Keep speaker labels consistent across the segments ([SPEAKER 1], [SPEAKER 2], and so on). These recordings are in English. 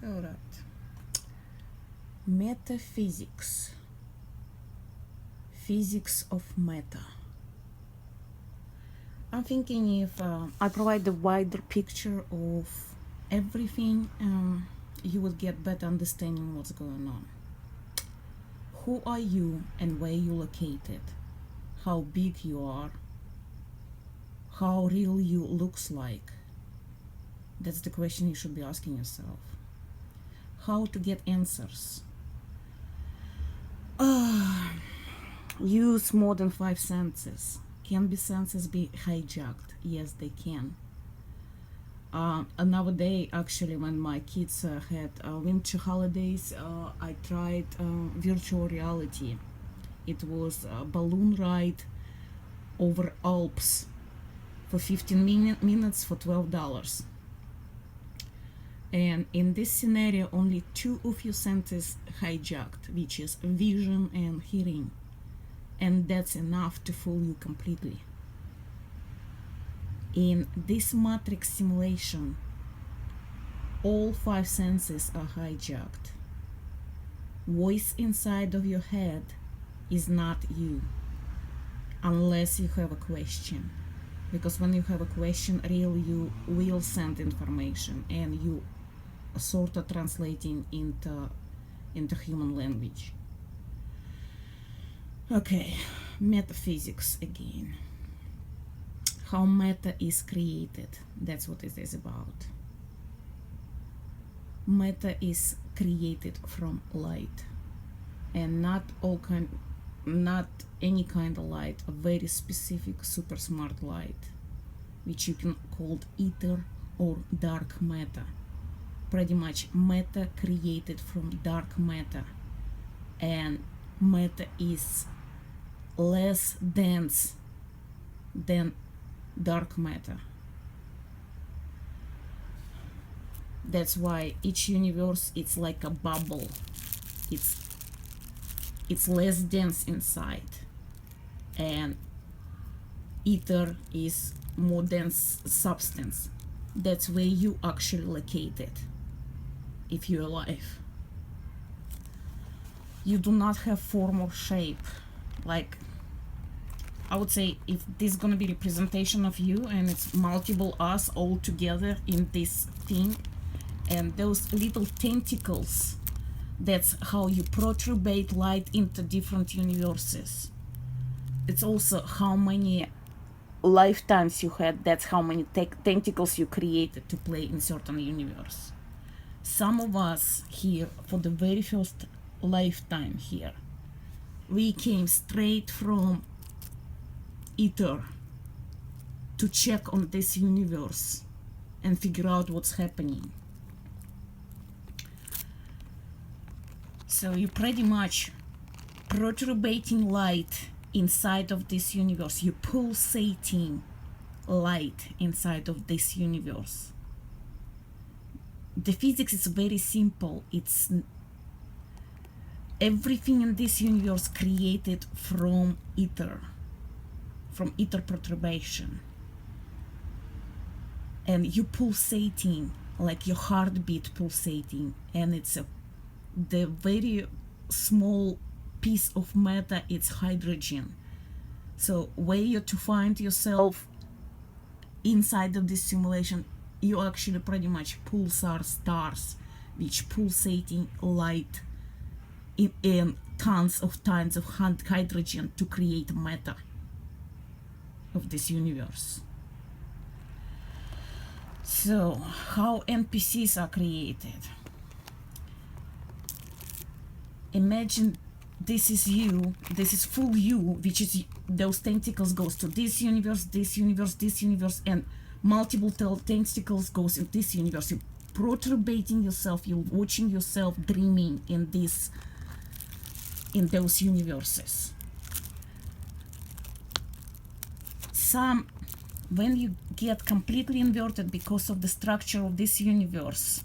[SPEAKER 1] All right. Metaphysics. Physics of meta. I'm thinking if I provide the wider picture of everything, you will get better understanding what's going on. Who are you and where you located? How big you are? How real you looks like? That's the question you should be asking yourself. How to get answers? Use more than 5 senses. Can be senses be hijacked? Yes, they can. Another day, actually, when my kids had winter holidays, I tried virtual reality. It was a balloon ride over Alps for 15 minutes for $12. And in this scenario, only 2 of your senses hijacked, which is vision and hearing. And that's enough to fool you completely. In this matrix simulation, all 5 senses are hijacked. Voice inside of your head is not you, unless you have a question. Because when you have a question, real you will send information, and you sort of translating into human language. Okay, metaphysics again. How meta is created, that's what it is about. Meta is created from light, and not any kind of light, a very specific super smart light, which you can call ether or dark matter. Pretty much matter created from dark matter, and matter is less dense than dark matter. That's why each universe, it's like a bubble. It's less dense inside, and ether is more dense substance. That's where you actually located if you're alive. You do not have form or shape. Like, I would say, if this is gonna be representation of you and it's multiple us all together in this thing, and those little tentacles, that's how you protrude light into different universes. It's also how many lifetimes you had, that's how many tentacles you created to play in certain universe. Some of us here, for the very first lifetime here, we came straight from ether to check on this universe and figure out what's happening. So you pretty much protruding light inside of this universe. You pulsating light inside of this universe. The physics is very simple. It's everything in this universe created from ether perturbation. And you pulsating, like your heartbeat pulsating, and it's the very small piece of matter, it's hydrogen. So where you're to find yourself inside of this simulation, you actually pretty much pulsar stars, which pulsating light in tons of hydrogen to create matter of this universe. So how NPCs are created? Imagine this is you, this is full you, which is those tentacles goes to this universe, this universe, this universe, and multiple tentacles goes in this universe. You're protruding yourself, you're watching yourself dreaming in those universes. When you get completely inverted because of the structure of this universe,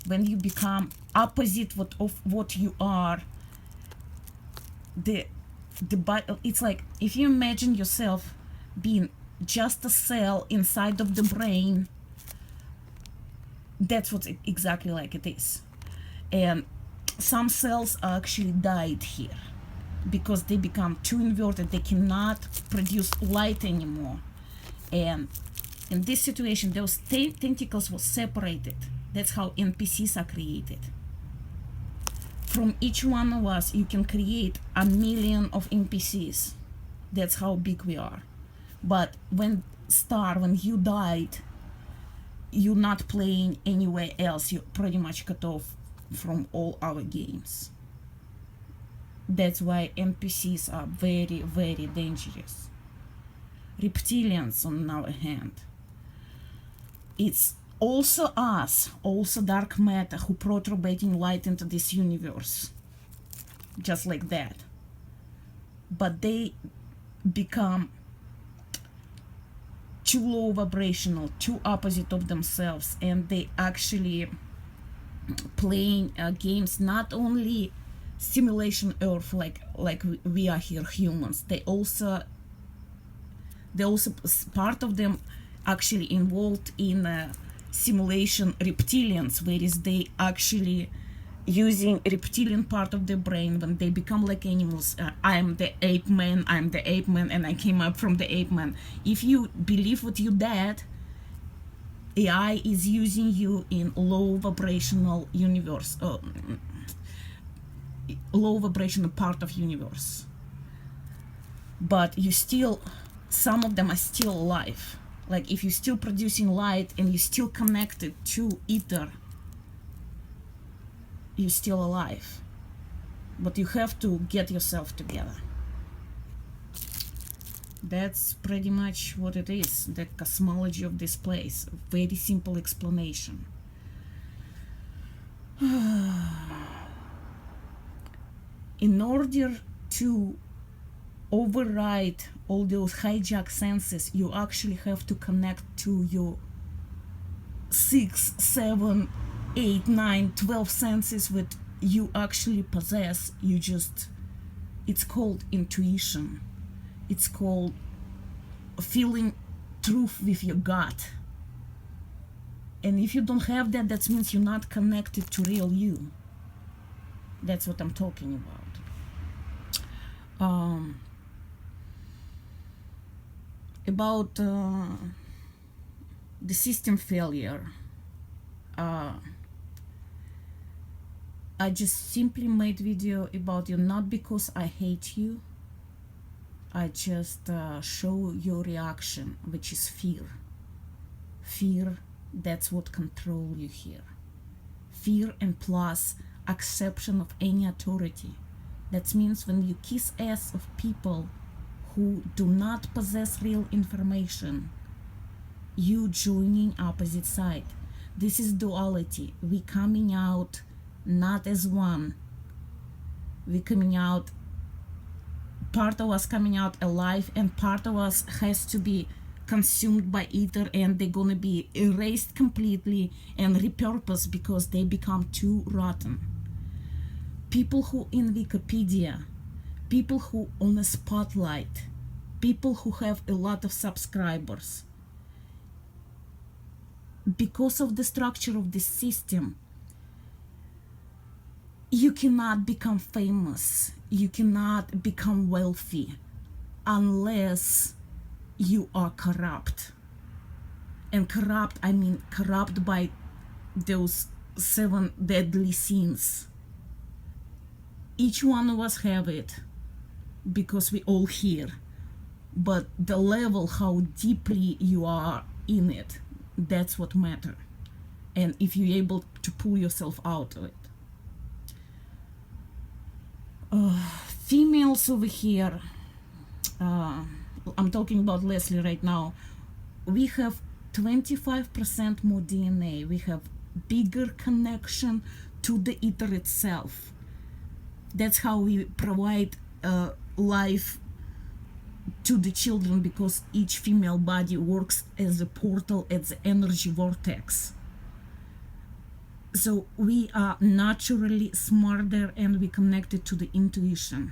[SPEAKER 1] when you become opposite of what you are, it's like if you imagine yourself being just a cell inside of the brain, that's what exactly like it is. And some cells actually died here because they become too inverted. They cannot produce light anymore. And in this situation, those tentacles were separated. That's how NPCs are created. From each one of us, you can create 1 million of NPCs. That's how big we are. But when you died, you're not playing anywhere else. You're pretty much cut off from all our games. That's why NPCs are very, very dangerous. Reptilians, on the other hand, it's also us, also dark matter, who perturbating light into this universe, just like that. But they become too low vibrational, too opposite of themselves, and they actually playing games not only simulation Earth like we are here humans. They also part of them actually involved in simulation reptilians, whereas they actually using reptilian part of the brain when they become like animals. I'm the ape man, and I came up from the ape man. If you believe what you did, AI is using you in low vibrational universe, low vibrational part of universe. But you still, some of them are still alive. Like if you're still producing light and you're still connected to ether, you're still alive. But you have to get yourself together. That's pretty much what it is, the cosmology of this place. Very simple explanation. In order to override all those hijack senses, you actually have to connect to your 6, 7, 8, 9, 12 senses that you actually possess. It's called intuition. It's called feeling truth with your gut. And if you don't have that, that means you're not connected to real you. That's what I'm talking about. About the system failure. I just simply made video about you, not because I hate you. I just show your reaction, which is fear. Fear, that's what control you here. Fear and plus acceptation of any authority. That means when you kiss ass of people who do not possess real information, you joining opposite side. This is duality. We coming out not as one. We coming out, part of us coming out alive, and part of us has to be consumed by ether, and they're gonna be erased completely and repurposed because they become too rotten. People who in Wikipedia, people who on a spotlight, people who have a lot of subscribers, because of the structure of this system, you cannot become famous, you cannot become wealthy unless you are corrupt. And corrupt, I mean corrupt by those 7 deadly sins. Each one of us have it because we all here, but the level, how deeply you are in it, that's what matters. And if you're able to pull yourself out of it. Females over here, I'm talking about Leslie right now, we have 25% more DNA. We have bigger connection to the ether itself. That's how we provide life to the children, because each female body works as a portal, as an energy vortex. So we are naturally smarter and we connected to the intuition.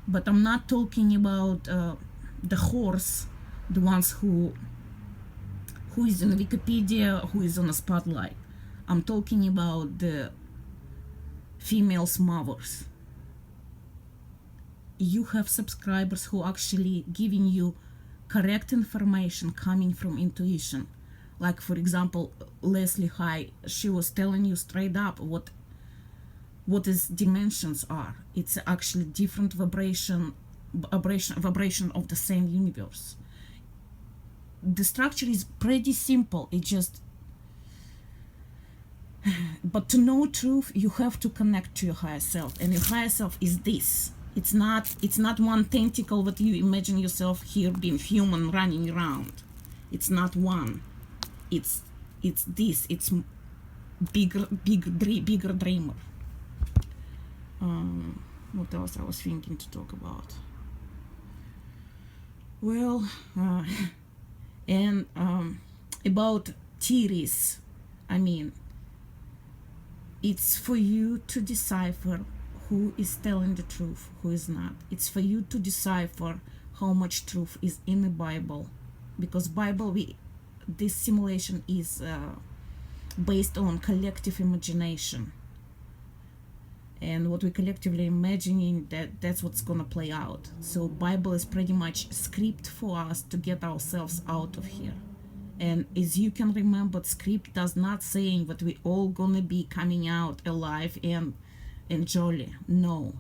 [SPEAKER 1] But I'm not talking about the horse, the ones who is in Wikipedia, who is on a spotlight. I'm talking about the females mothers. You have subscribers who actually giving you correct information coming from intuition. Like, for example, Leslie High, she was telling you straight up what is dimensions are. It's actually different vibration of the same universe. The structure is pretty simple. It just, but to know truth, you have to connect to your higher self, and your higher self is this. It's not one tentacle that you imagine yourself here being human running around. It's not one. It's this. It's bigger dreamer. What else I was thinking to talk about? Well, and about theories, I mean, it's for you to decipher who is telling the truth, who is not. It's for you to decipher how much truth is in the Bible, because this simulation is based on collective imagination, and what we collectively imagining, that's what's gonna play out. So Bible is pretty much script for us to get ourselves out of here. And as you can remember, script does not saying that we all gonna be coming out alive and jolly. No,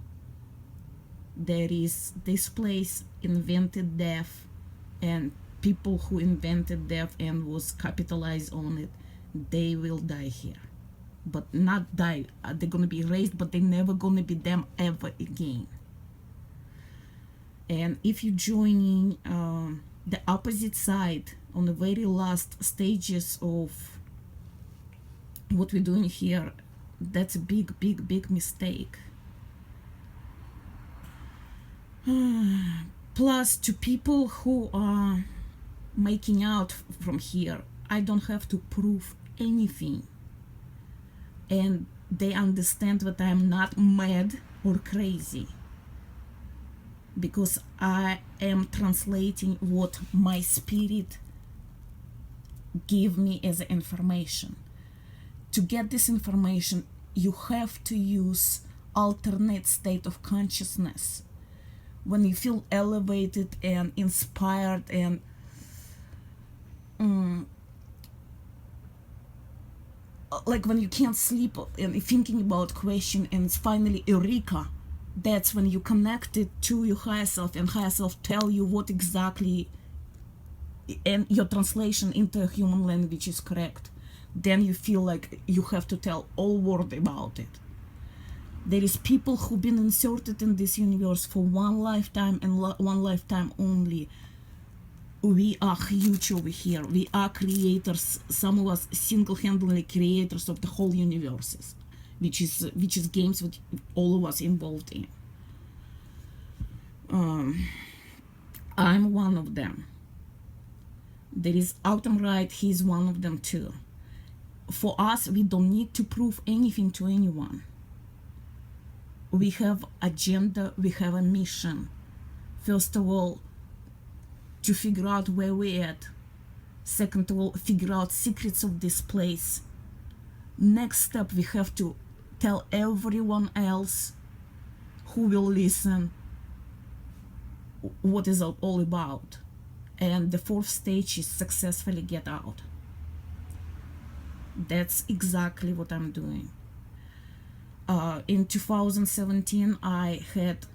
[SPEAKER 1] there is this place invented death, and people who invented death and was capitalized on it, they will die here, but not die. They're gonna be raised, but they're never gonna be them ever again. And if you're joining the opposite side on the very last stages of what we're doing here, that's a big mistake. Plus, to people who are making out from here, I don't have to prove anything, and they understand that I'm not mad or crazy, because I am translating what my spirit give me as information. To get this information, you have to use alternate state of consciousness. When you feel elevated and inspired and like when you can't sleep and you're thinking about question and it's finally eureka, that's when you connect it to your higher self, and higher self tell you what exactly, and your translation into a human language is correct. Then you feel like you have to tell all world about it. There is people who've been inserted in this universe for one lifetime and one lifetime only. We are huge over here. We are creators. Some of us single-handedly creators of the whole universes, which is games with all of us involved in. I'm one of them. There is Autumn Wright. He's one of them too. For us, we don't need to prove anything to anyone. We have agenda, we have a mission. First of all, to figure out where we're at. Second of all, figure out secrets of this place. Next step, we have to tell everyone else who will listen what is it all about. And the fourth stage is successfully get out. That's exactly what I'm doing. In 2017, I had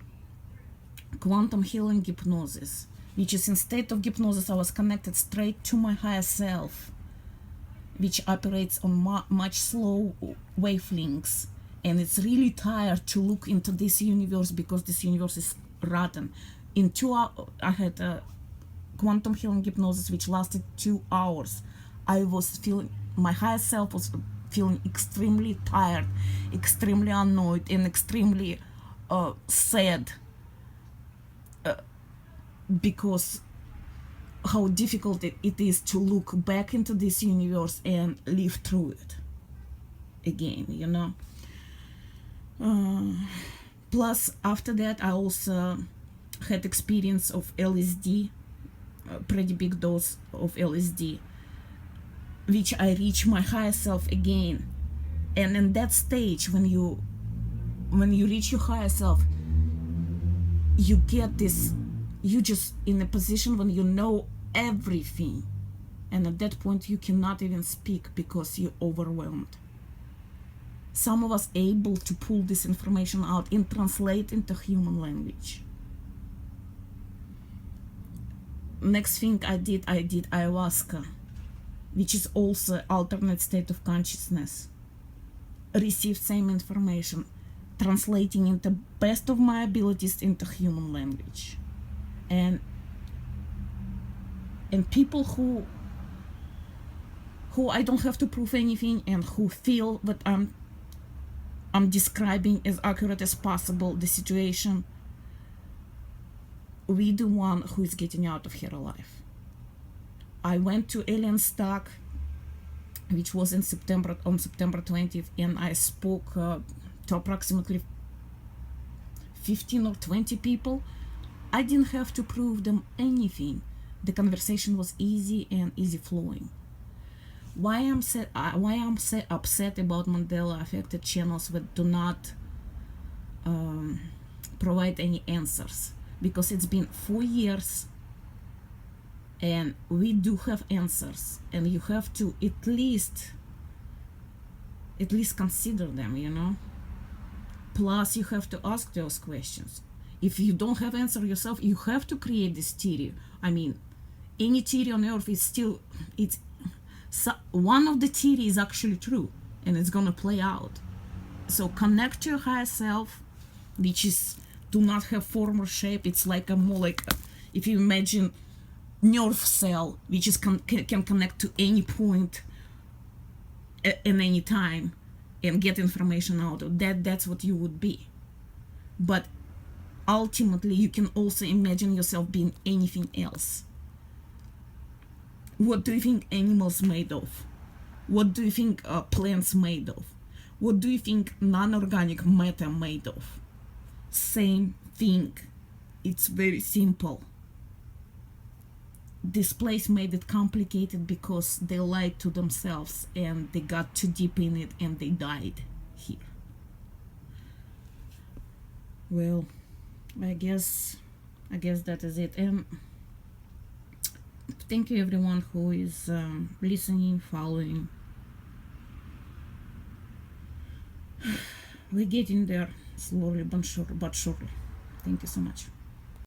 [SPEAKER 1] quantum healing hypnosis, which is in state of hypnosis. I was connected straight to my higher self, which operates on much slow wavelengths, and it's really tired to look into this universe because this universe is rotten. In 2 hours, I had a quantum healing hypnosis which lasted 2 hours. I was feeling, my higher self was feeling extremely tired, extremely annoyed, and extremely sad because how difficult it is to look back into this universe and live through it again, you know. Plus, after that, I also had experience of LSD, a pretty big dose of LSD, which I reach my higher self again. And in that stage, when you when you reach your higher self, you get this, you just in a position when you know everything, and at that point you cannot even speak because you're overwhelmed. Some of us able to pull this information out and translate into human language. Next thing I did ayahuasca, which is also alternate state of consciousness. Received same information, translating into best of my abilities into human language. And people who I don't have to prove anything, and who feel that I'm describing as accurate as possible the situation, we the one who is getting out of here alive. I went to Alien Stock, which was on September 20th, and I spoke to approximately 15 or 20 people. I didn't have to prove them anything. The conversation was easy and easy flowing. Why I'm so upset about Mandela affected channels that do not provide any answers? Because it's been 4 years and we do have answers, and you have to at least consider them, you know. Plus you have to ask those questions. If you don't have answer yourself, you have to create this theory. I mean, any theory on earth is still, one of the theory is actually true, and it's gonna play out. So connect to your higher self, which is do not have form or shape. It's like more like, if you imagine nerve cell, which is can connect to any point at any time and get information out of that. That's what you would be. But ultimately you can also imagine yourself being anything else. What do you think animals made of? What do you think plants made of? What do you think non-organic matter made of? Same thing. It's very simple. This place made it complicated because they lied to themselves and they got too deep in it and they died here. Well, I guess that is it. And thank you everyone who is listening, following. We're getting there slowly but surely. Thank you so much.